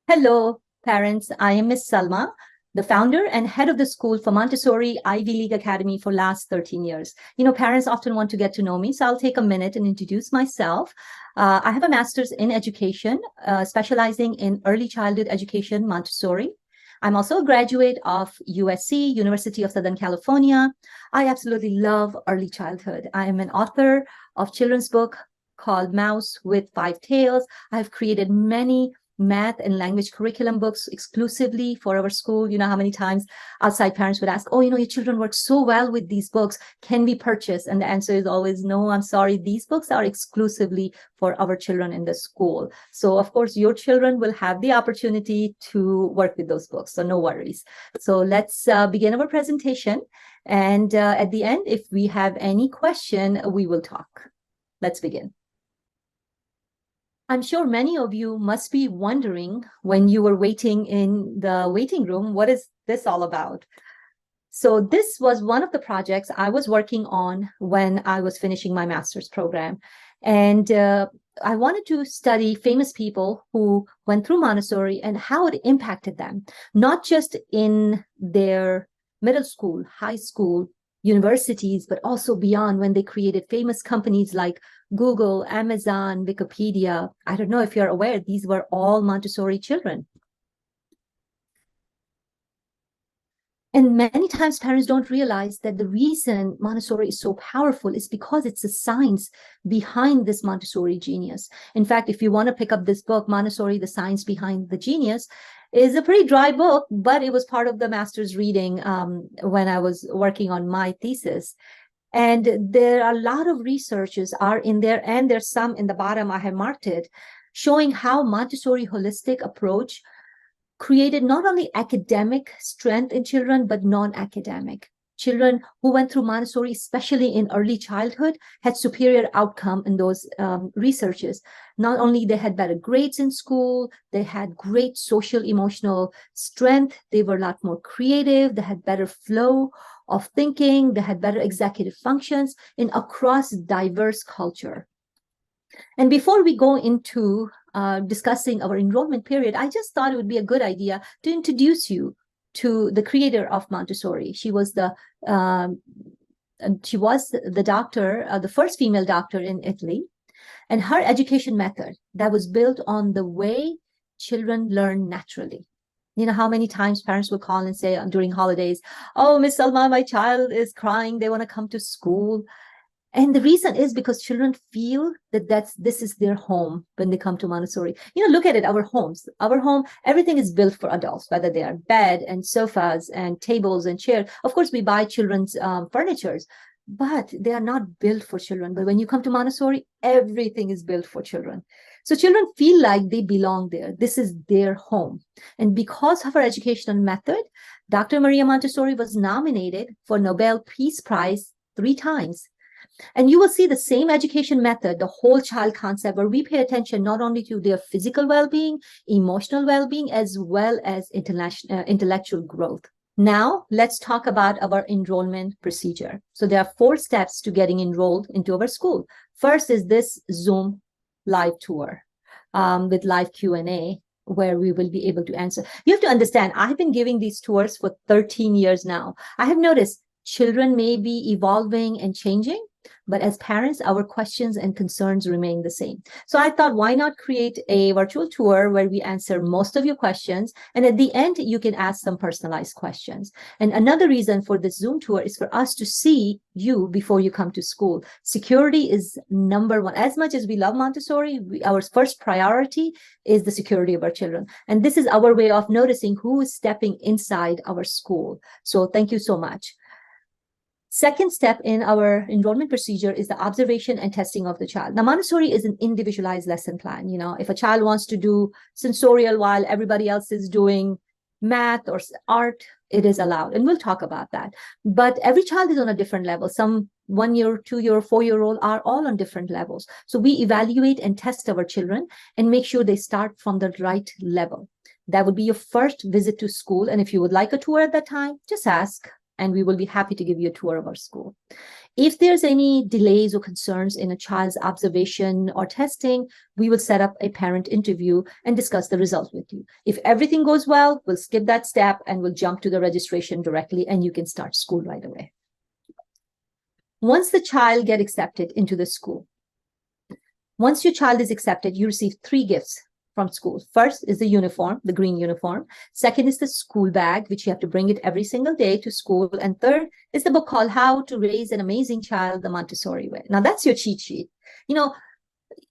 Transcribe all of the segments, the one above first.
Hello, parents. I am Miss Salma, the founder and head of the school for Montessori Ivy League Academy for last 13 years. Parents often want to get to know me, so I'll take a minute and introduce myself. I have a master's in education, specializing in early childhood education, Montessori. I'm also a graduate of USC, University of Southern California. I absolutely love early childhood. I am an author of children's book called Mouse with Five Tails. I've created many math and language curriculum books exclusively for our school. You know how many times outside parents would ask, oh, your children work so well with these books. Can we purchase? And the answer is always, no, I'm sorry. These books are exclusively for our children in the school. So of course, your children will have the opportunity to work with those books. So no worries. So let's begin our presentation. And at the end, if we have any question, we will talk. Let's begin. I'm sure many of you must be wondering when you were waiting in the waiting room, what is this all about? So this was one of the projects I was working on when I was finishing my master's program. And I wanted to study famous people who went through Montessori and how it impacted them, not just in their middle school, high school, universities, but also beyond when they created famous companies like Google, Amazon, Wikipedia. I don't know if you're aware, these were all Montessori children. And many times parents don't realize that the reason Montessori is so powerful is because it's the science behind this Montessori genius. In fact, if you want to pick up this book, Montessori, The Science Behind the Genius, is a pretty dry book, but it was part of the master's reading when I was working on my thesis. And there are a lot of researches are in there, and there's some in the bottom, I have marked it, showing how Montessori holistic approach created not only academic strength in children, but non-academic. Children who went through Montessori, especially in early childhood, had superior outcome in those researches. Not only they had better grades in school, they had great social emotional strength, they were a lot more creative, they had better flow of thinking, they had better executive functions in across diverse culture. And before we go into discussing our enrollment period, I just thought it would be a good idea to introduce you to the creator of Montessori. She was the doctor, the first female doctor in Italy, and her education method that was built on the way children learn naturally. You know how many times parents will call and say during holidays, oh, Miss Salma, my child is crying, they want to come to school. And the reason is because children feel that this is their home when they come to Montessori. Look at it, our homes. Our home, everything is built for adults, whether they are bed and sofas and tables and chairs. Of course, we buy children's furnitures, but they are not built for children. But when you come to Montessori, everything is built for children. So children feel like they belong there. This is their home. And because of her educational method, Dr. Maria Montessori was nominated for Nobel Peace Prize 3 times. And you will see the same education method, the whole child concept, where we pay attention not only to their physical well-being, emotional well-being, as well as intellectual growth. Now, let's talk about our enrollment procedure. So there are 4 steps to getting enrolled into our school. First is this Zoom live tour with live Q&A, where we will be able to answer. You have to understand, I've been giving these tours for 13 years now. I have noticed children may be evolving and changing, but as parents, our questions and concerns remain the same. So I thought, why not create a virtual tour where we answer most of your questions, and at the end, you can ask some personalized questions. And another reason for this Zoom tour is for us to see you before you come to school. Security is number one. As much as we love Montessori, our first priority is the security of our children. And this is our way of noticing who is stepping inside our school. So thank you so much. Second step in our enrollment procedure is the observation and testing of the child. Now, Montessori is an individualized lesson plan. If a child wants to do sensorial while everybody else is doing math or art, it is allowed. And we'll talk about that. But every child is on a different level. Some 1-year, 2-year, 4-year-old are all on different levels. So we evaluate and test our children and make sure they start from the right level. That would be your first visit to school. And if you would like a tour at that time, just ask, and we will be happy to give you a tour of our school. If there's any delays or concerns in a child's observation or testing, we will set up a parent interview and discuss the results with you. If everything goes well, we'll skip that step and we'll jump to the registration directly, and you can start school right away. Once the child gets accepted into the school, once your child is accepted, you receive 3 gifts from school. First is the uniform, the green uniform. Second is the school bag, which you have to bring it every single day to school. And third is the book called How to Raise an Amazing Child the Montessori Way. Now that's your cheat sheet.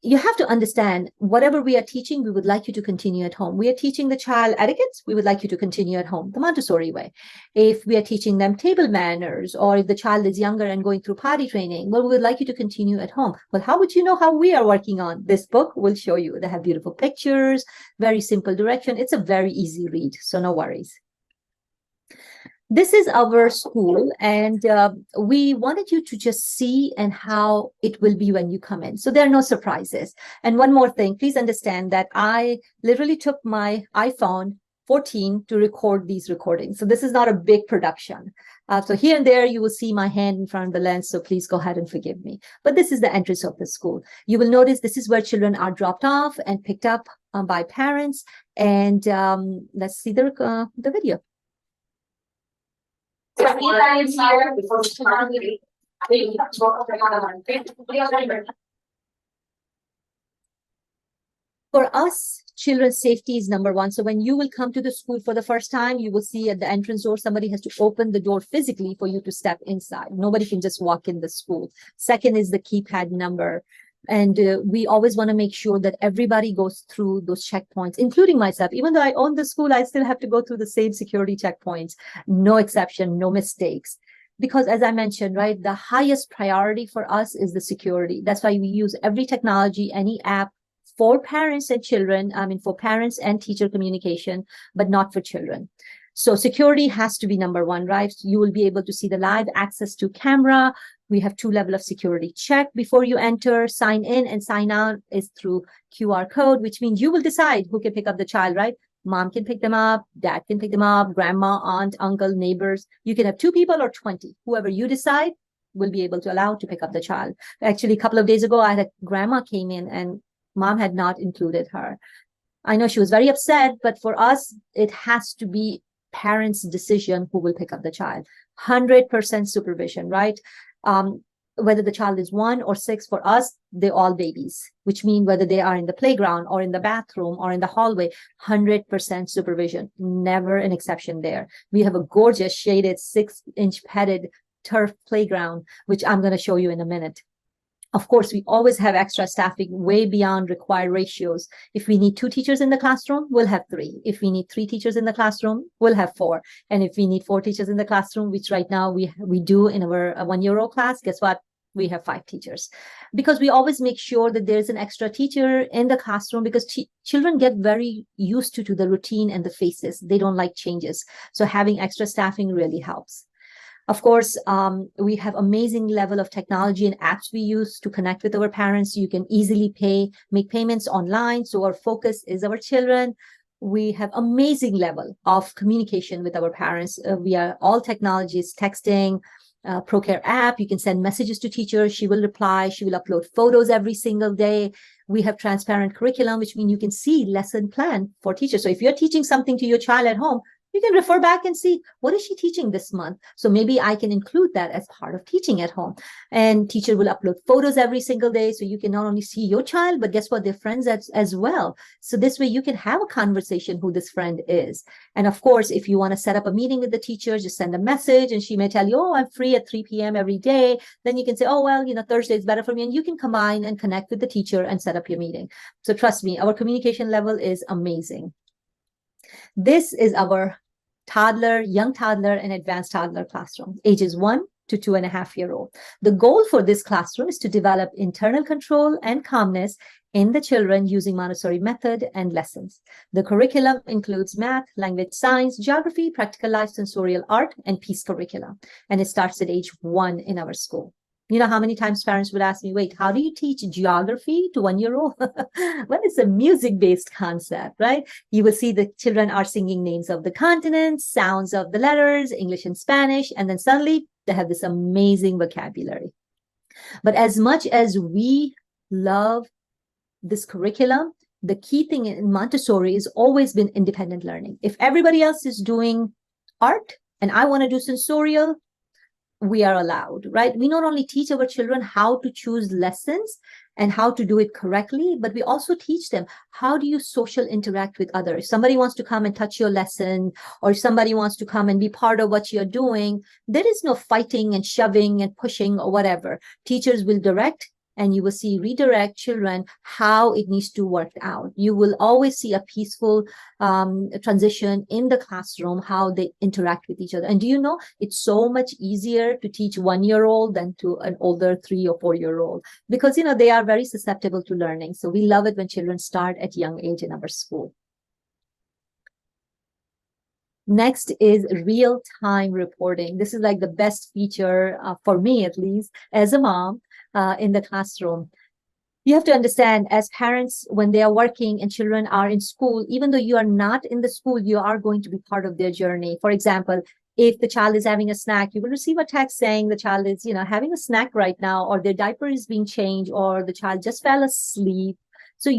You have to understand, whatever we are teaching, we would like you to continue at home. We are teaching the child etiquette, we would like you to continue at home, the Montessori way. If we are teaching them table manners, or if the child is younger and going through potty training, well, we would like you to continue at home. Well, how would you know how we are working on? This book will show you. They have beautiful pictures, very simple direction. It's a very easy read, so no worries. This is our school, and we wanted you to just see and how it will be when you come in. So there are no surprises. And one more thing, please understand that I literally took my iPhone 14 to record these recordings. So this is not a big production. So here and there, you will see my hand in front of the lens. So please go ahead and forgive me. But this is the entrance of the school. You will notice this is where children are dropped off and picked up by parents. And let's see the video. For us, children's safety is number one. So when you will come to the school for the first time, you will see at the entrance door, somebody has to open the door physically for you to step inside. Nobody can just walk in the school. Second is the keypad number. And we always want to make sure that everybody goes through those checkpoints, including myself. Even though I own the school, I still have to go through the same security checkpoints. No exception, no mistakes. Because as I mentioned, right, the highest priority for us is the security. That's why we use every technology, any app for parents and children, for parents and teacher communication, but not for children. So security has to be number one, right? You will be able to see the live access to camera. We have 2 levels of security check before you enter. Sign in and sign out is through QR code, which means you will decide who can pick up the child, right? Mom can pick them up, dad can pick them up, grandma, aunt, uncle, neighbors. You can have 2 people or 20. Whoever you decide will be able to allow to pick up the child. Actually, a couple of days ago, I had a grandma came in and mom had not included her. I know she was very upset, but for us, it has to be parents' decision who will pick up the child. 100% supervision, right? Whether the child is 1 or 6, for us, they're all babies, which means whether they are in the playground or in the bathroom or in the hallway, 100% supervision, never an exception there. We have a gorgeous shaded 6-inch padded turf playground, which I'm going to show you in a minute. Of course, we always have extra staffing way beyond required ratios. If we need 2 teachers in the classroom, we'll have 3. If we need 3 teachers in the classroom, we'll have 4. And if we need 4 teachers in the classroom, which right now we do in our 1-year-old class, guess what? We have 5 teachers. Because we always make sure that there's an extra teacher in the classroom, because children get very used to the routine and the faces. They don't like changes. So having extra staffing really helps. Of course, we have amazing level of technology and apps we use to connect with our parents. You can easily make payments online. So our focus is our children. We have amazing level of communication with our parents. We are all technologies, texting, ProCare app. You can send messages to teachers. She will reply. She will upload photos every single day. We have transparent curriculum, which means you can see lesson plan for teachers. So if you're teaching something to your child at home, you can refer back and see, what is she teaching this month? So maybe I can include that as part of teaching at home. And teacher will upload photos every single day. So you can not only see your child, but guess what? Their friends as well. So this way you can have a conversation who this friend is. And of course, if you want to set up a meeting with the teacher, just send a message and she may tell you, oh, I'm free at 3 p.m. every day. Then you can say, oh, well, Thursday is better for me. And you can combine and connect with the teacher and set up your meeting. So trust me, our communication level is amazing. This is our toddler, young toddler, and advanced toddler classroom, ages 1 to 2.5-year-old. The goal for this classroom is to develop internal control and calmness in the children using Montessori method and lessons. The curriculum includes math, language, science, geography, practical life, sensorial art, and peace curriculum. And it starts at age 1 in our school. You know how many times parents would ask me, wait, how do you teach geography to 1-year-old? Well, it's a music-based concept, right? You will see the children are singing names of the continents, sounds of the letters, English and Spanish, and then suddenly they have this amazing vocabulary. But as much as we love this curriculum, the key thing in Montessori has always been independent learning. If everybody else is doing art and I want to do sensorial, we are allowed, right? We not only teach our children how to choose lessons and how to do it correctly, but we also teach them how do you social interact with others. If somebody wants to come and touch your lesson, or if somebody wants to come and be part of what you're doing, there is no fighting and shoving and pushing or whatever. Teachers will direct, and you will see redirect children how it needs to work out. You will always see a peaceful transition in the classroom, how they interact with each other. And do you know, it's so much easier to teach 1-year-old than to an older 3 or 4-year-old, because, they are very susceptible to learning. So we love it when children start at young age in our school. Next is real-time reporting. This is like the best feature for me, at least, as a mom in the classroom. You have to understand, as parents, when they are working and children are in school, even though you are not in the school, you are going to be part of their journey. For example, if the child is having a snack, you will receive a text saying the child is, having a snack right now, or their diaper is being changed, or the child just fell asleep. So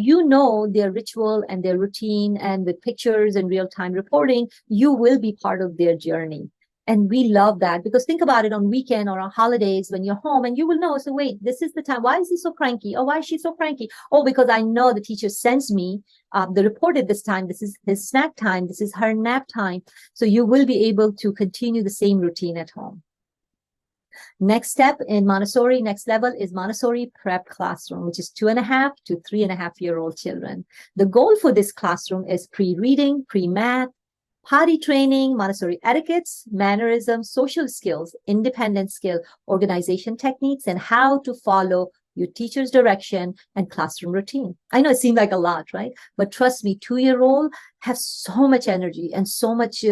their ritual and their routine, and with pictures and real-time reporting, you will be part of their journey. And we love that, because think about it, on weekend or on holidays when you're home, and you will know, so wait, this is the time. Why is he so cranky? Oh, why is she so cranky? Oh, because I know the teacher sends me the report at this time. This is his snack time. This is her nap time. So you will be able to continue the same routine at home. Next step in Montessori, next level, is Montessori prep classroom, which is 2.5 to 3.5-year-old children. The goal for this classroom is pre-reading, pre-math, potty training, Montessori etiquettes, mannerisms, social skills, independent skill, organization techniques, and how to follow your teacher's direction and classroom routine. I know it seemed like a lot, right? But trust me, 2-year-old have so much energy and so much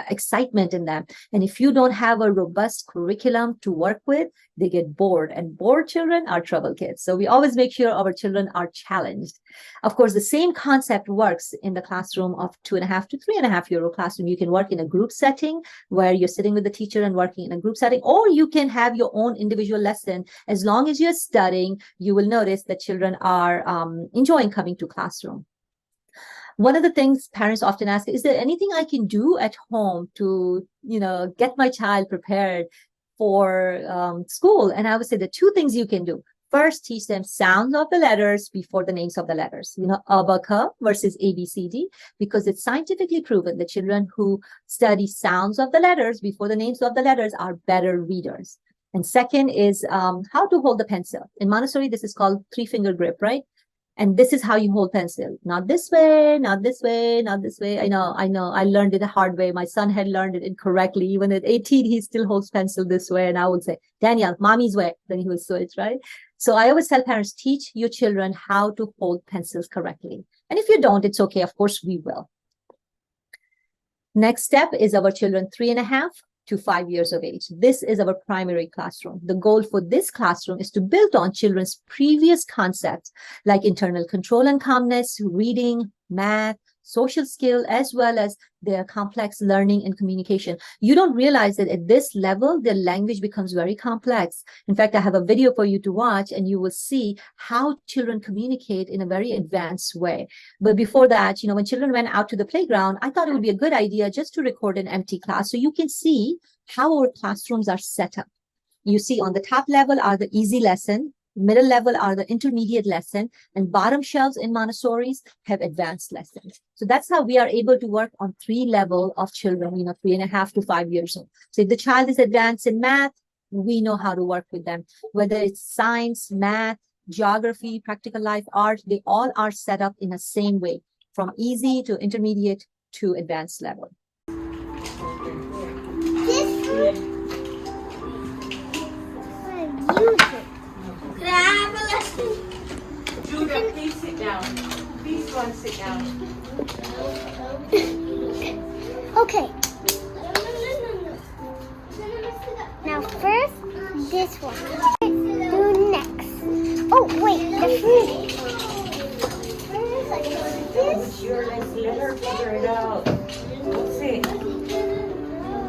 excitement in them. And if you don't have a robust curriculum to work with, they get bored, and bored children are trouble kids. So we always make sure our children are challenged. Of course, the same concept works in the classroom of 2.5 to 3.5-year-old classroom. You can work in a group setting where you're sitting with the teacher and working in a group setting, or you can have your own individual lesson. As long as you're studying, you will notice that children are enjoying coming to classroom. One of the things parents often ask, is there anything I can do at home to, get my child prepared for school? And I would say the 2 things you can do. First, teach them sounds of the letters before the names of the letters, abaca versus ABCD, because it's scientifically proven that children who study sounds of the letters before the names of the letters are better readers. And second is how to hold the pencil. In Montessori, this is called 3-finger grip, right? And this is how you hold pencil. Not this way, not this way, not this way. I know. I learned it the hard way. My son had learned it incorrectly. Even at 18, he still holds pencil this way. And I would say, Daniel, mommy's way. Then he would switch, right? So I always tell parents, teach your children how to hold pencils correctly. And if you don't, it's okay. Of course, we will. Next step is our children 3.5 to 5 years of age. This is our primary classroom. The goal for this classroom is to build on children's previous concepts like internal control and calmness, reading, math, social skill, as well as their complex learning and communication. You don't realize that at this level, their language becomes very complex. In fact, I have a video for you to watch, and you will see how children communicate in a very advanced way. But before that, when children went out to the playground, I thought it would be a good idea just to record an empty class so you can see how our classrooms are set up. You see on the top level are the easy lesson, middle level are the intermediate lesson, and bottom shelves in Montessori's have advanced lessons. So that's how we are able to work on 3 levels of children, 3.5 to 5 years old. So if the child is advanced in math, we know how to work with them. Whether it's science, math, geography, practical life, art, they all are set up in the same way, from easy to intermediate to advanced level. Can I have a lesson? Judah, please sit down. Please go and sit down. Okay. Now first, this one. Do next. Oh, wait, the fruit. It's your list. Let her figure it out. Sit.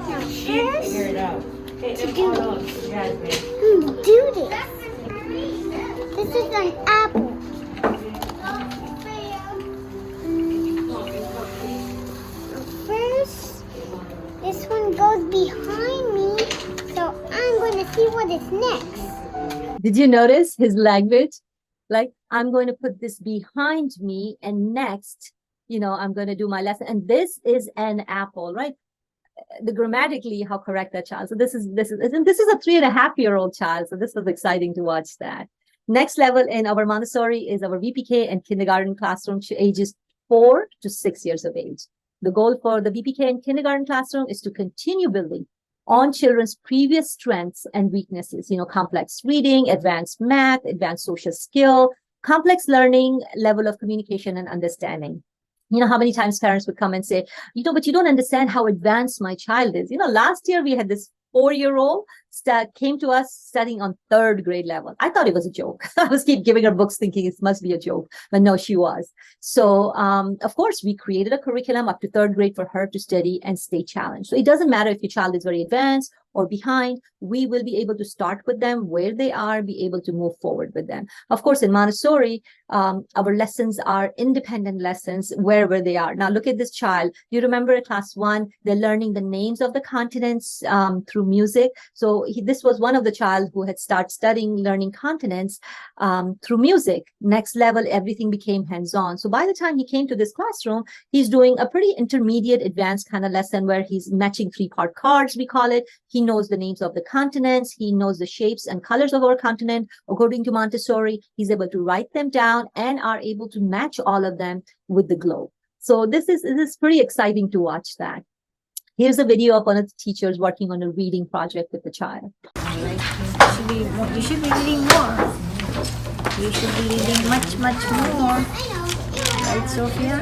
Now She'll first, figure it out. Take them all out, Jasmine. do this. This is an apple. First, this one goes behind me, so I'm going to see what is next. Did you notice his language? Like, I'm going to put this behind me, and next, I'm going to do my lesson. And this is an apple, right? The grammatically, how correct that child. So this is a 3.5-year-old child. So this was exciting to watch that. Next level in our Montessori is our VPK and kindergarten classroom to ages 4 to 6 years of age. The goal for the VPK and kindergarten classroom is to continue building on children's previous strengths and weaknesses, complex reading, advanced math, advanced social skill, complex learning, level of communication and understanding. How many times parents would come and say, but you don't understand how advanced my child is. Last year we had this 4-year-old that came to us studying on 3rd grade level. I thought it was a joke. I was keep giving her books thinking it must be a joke, but no, she was. So, of course, we created a curriculum up to 3rd grade for her to study and stay challenged. So it doesn't matter if your child is very advanced or behind, we will be able to start with them where they are, be able to move forward with them. Of course, in Montessori, our lessons are independent lessons wherever they are. Now, look at this child. Do you remember in class 1, they're learning the names of the continents through music. So this was one of the child who had started studying, learning continents through music. Next level, everything became hands-on. So by the time he came to this classroom, he's doing a pretty intermediate, advanced kind of lesson where he's matching 3-part cards, we call it. He knows the names of the continents. He knows the shapes and colors of our continent. According to Montessori, he's able to write them down and are able to match all of them with the globe. So this is pretty exciting to watch that. Here's a video of one of the teachers working on a reading project with the child. You should be reading more. You should be reading much, much more. Right, Sophia?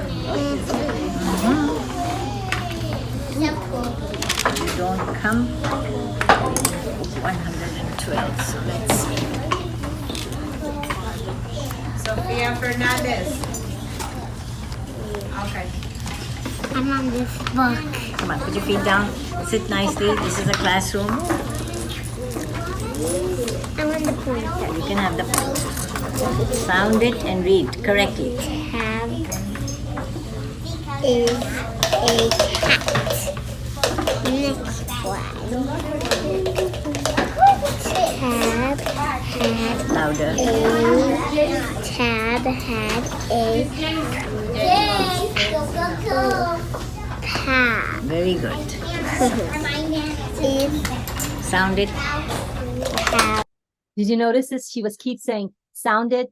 You don't come 112, so let's see. Sofia Fernandez. Okay. I'm on this book. Come on, put your feet down. Sit nicely. This is a classroom. I'm on the pointer. You can have the pointer. Sound it and read correctly. Tab is a cat. Next one. Tab had Louder. Tab had a pad. Very good. Sound it. Did you notice this? She was keep saying, sound it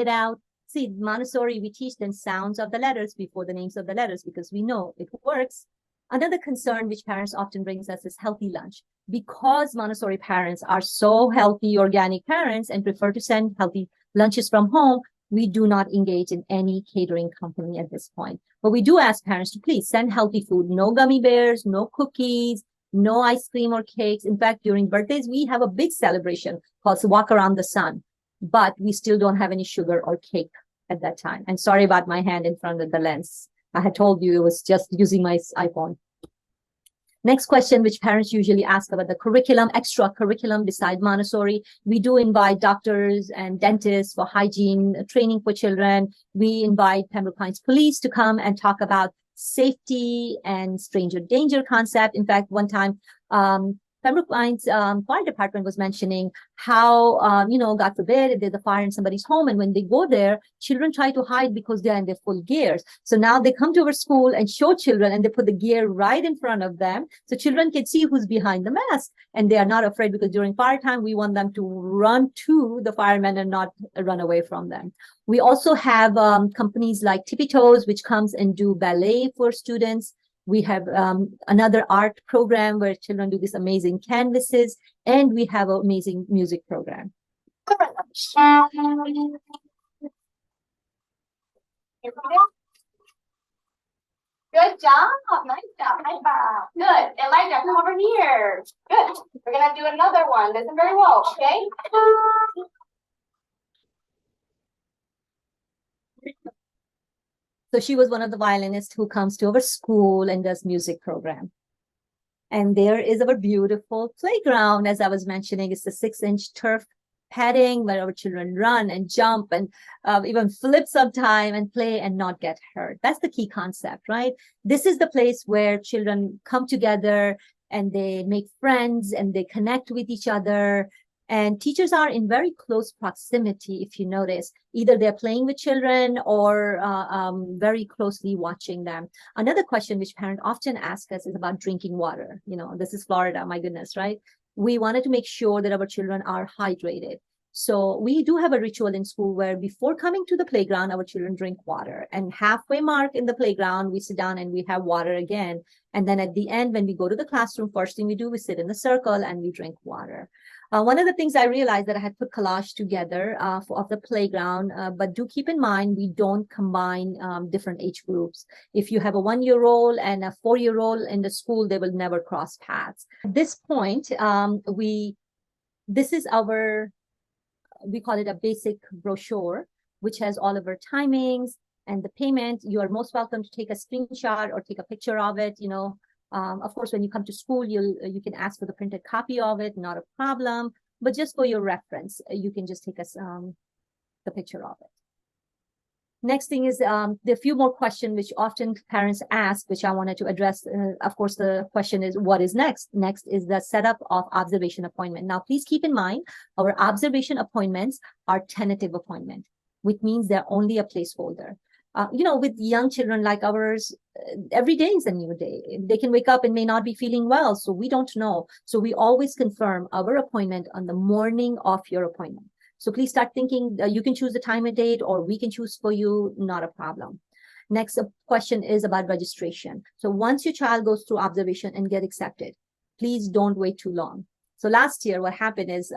out. See, Montessori, we teach them sounds of the letters before the names of the letters because we know it works. Another concern which parents often brings us is healthy lunch. Because Montessori parents are so healthy, organic parents and prefer to send healthy lunches from home, we do not engage in any catering company at this point. But we do ask parents to please send healthy food, no gummy bears, no cookies, no ice cream or cakes. In fact, during birthdays, we have a big celebration called Walk Around the Sun, but we still don't have any sugar or cake at that time. And sorry about my hand in front of the lens. I had told you it was just using my iPhone. Next question, which parents usually ask about the curriculum, extra curriculum beside Montessori. We do invite doctors and dentists for hygiene training for children. We invite Pembroke Pines Police to come and talk about safety and stranger danger concept. In fact, one time, Pembroke Pines fire department was mentioning how, God forbid, if there's a fire in somebody's home, and when they go there, children try to hide because they're in their full gears. So now they come to our school and show children, and they put the gear right in front of them, so children can see who's behind the mask, and they are not afraid, because during fire time, we want them to run to the firemen and not run away from them. We also have companies like Tippy Toes, which comes and do ballet for students. We have another art program where children do these amazing canvases, and we have an amazing music program. Good job. Nice job. High five. Good. Elijah, come over here. Good. We're going to do another one. Listen very well, okay? So she was one of the violinists who comes to our school and does music program. And there is our beautiful playground. As I was mentioning, it's the 6-inch turf padding where our children run and jump and even flip sometime and play and not get hurt. That's the key concept, right? This is the place where children come together and they make friends and they connect with each other. And teachers are in very close proximity, if you notice. Either they're playing with children or very closely watching them. Another question which parents often ask us is about drinking water. You know, this is Florida, my goodness, right? We wanted to make sure that our children are hydrated. So we do have a ritual in school where before coming to the playground, our children drink water. And halfway mark in the playground, we sit down and we have water again. And then at the end, when we go to the classroom, first thing we do, we sit in a circle and we drink water. One of the things I realized that I had put collage together of the playground, but do keep in mind, we don't combine different age groups. If you have a 1-year-old and a 4-year-old in the school, they will never cross paths. At this point, this is our, we call it a basic brochure, which has all of our timings and the payment. You are most welcome to take a screenshot or take a picture of it, you know. Of course, when you come to school, you can ask for the printed copy of it, not a problem. But just for your reference, you can just take us the picture of it. Next thing is there are a few more questions which often parents ask, which I wanted to address. Of course, the question is, what is next? Next is the setup of observation appointment. Now, please keep in mind, our observation appointments are tentative appointment, which means they're only a placeholder. You know, with young children like ours, every day is a new day. They can wake up and may not be feeling well, so we don't know. So we always confirm our appointment on the morning of your appointment. So please start thinking, you can choose the time and date, or we can choose for you, not a problem. Next question is about registration. So once your child goes through observation and get accepted, please don't wait too long. So last year, what happened is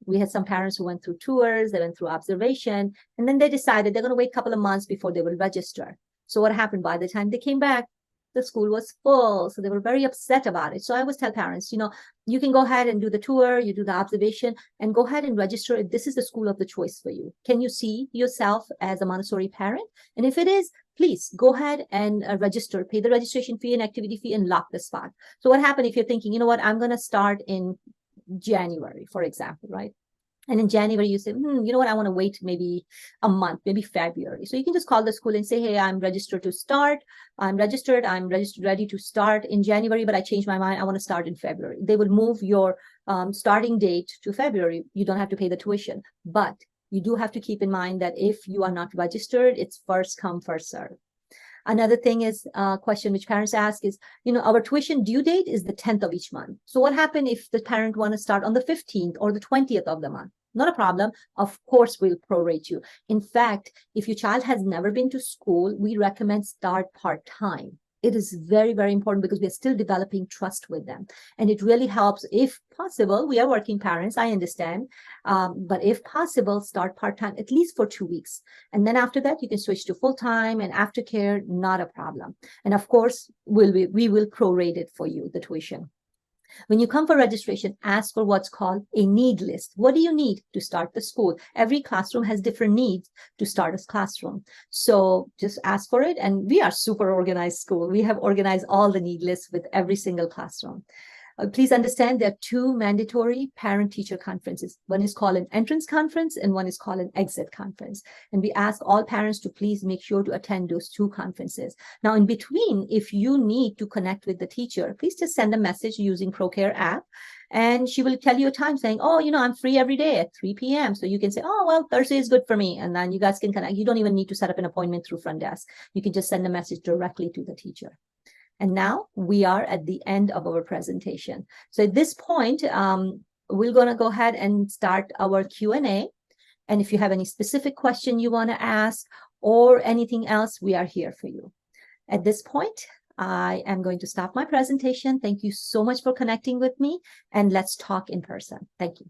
we had some parents who went through tours, they went through observation, and then they decided they're going to wait a couple of months before they will register. So what happened? By the time they came back, the school was full. So they were very upset about it. So I always tell parents, you know, you can go ahead and do the tour, you do the observation, and go ahead and register if this is the school of the choice for you. Can you see yourself as a Montessori parent? And if it is, please go ahead and register, pay the registration fee and activity fee and lock the spot. So what happened if you're thinking, you know what, I'm going to start in January, for example, right? And in January, you say, you know what, I want to wait maybe a month, maybe February. So you can just call the school and say, hey, I'm registered to start. I'm registered, ready to start in January, but I changed my mind. I want to start in February. They will move your starting date to February. You don't have to pay the tuition, but you do have to keep in mind that if you are not registered, it's first come, first serve. Another thing is a question which parents ask is, you know, our tuition due date is the 10th of each month. So what happens if the parent want to start on the 15th or the 20th of the month? Not a problem. Of course, we'll prorate you. In fact, if your child has never been to school, we recommend start part-time. It is very, very important because we are still developing trust with them. And it really helps, if possible, we are working parents, I understand, but if possible, start part-time, at least for 2 weeks. And then after that, you can switch to full-time and aftercare, not a problem. And of course, we will prorate it for you, the tuition. When you come for registration, ask for what's called a need list. What do you need to start the school? Every classroom has different needs to start a classroom. So just ask for it. And we are super organized school. We have organized all the need lists with every single classroom. Please understand there are 2 mandatory parent-teacher conferences. One is called an entrance conference and one is called an exit conference. And we ask all parents to please make sure to attend those 2 conferences. Now, in between, if you need to connect with the teacher, please just send a message using ProCare app. And she will tell you a time saying, oh, you know, I'm free every day at 3 p.m. So you can say, oh, well, Thursday is good for me. And then you guys can connect. You don't even need to set up an appointment through front desk. You can just send a message directly to the teacher. And now we are at the end of our presentation. So at this point, we're going to go ahead and start our Q&A. And if you have any specific question you want to ask or anything else, we are here for you. At this point, I am going to stop my presentation. Thank you so much for connecting with me, and let's talk in person. Thank you.